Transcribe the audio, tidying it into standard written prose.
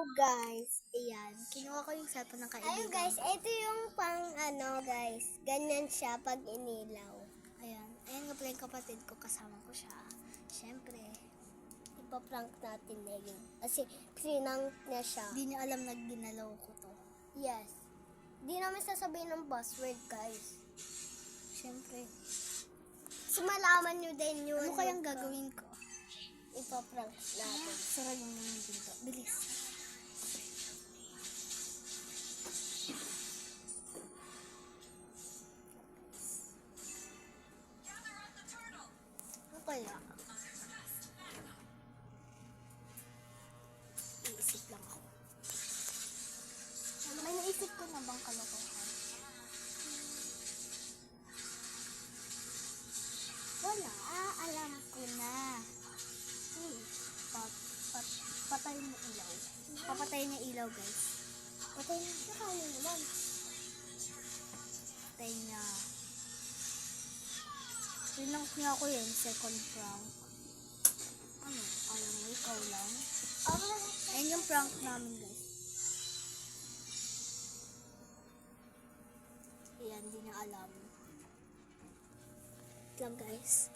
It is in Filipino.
Guys, ayan. Kinuha ko yung cellphone ng kaibigan. Ayun guys, ito yung pang guys. Ganyan siya pag inilaw. Ayan. Ayan nga pala yung kapatid ko. Kasama ko siya. Siyempre, Ipaprank natin ngayon. Kasi prank niya siya. di niya alam na ginalaw ko to. Yes. Di namin sasabihin ng password guys. Siyempre. So malaman nyo din yun. Ano kayang gagawin ko? Ipaprank natin. Sara yung pinto. Bilis. Ano kaya? Iisip lang ako. May naisip ko na bang kalokohan? Wala. Alam ko na. Patay mo ilaw. Papatay niya ilaw, guys. Patay na siya kanya naman. Patay niya. Tinank niya ako yun, second prank. Ano? Alam mo, ikaw lang. Ayan yung prank namin, guys. Ayan, di na alam. Ito lang, guys.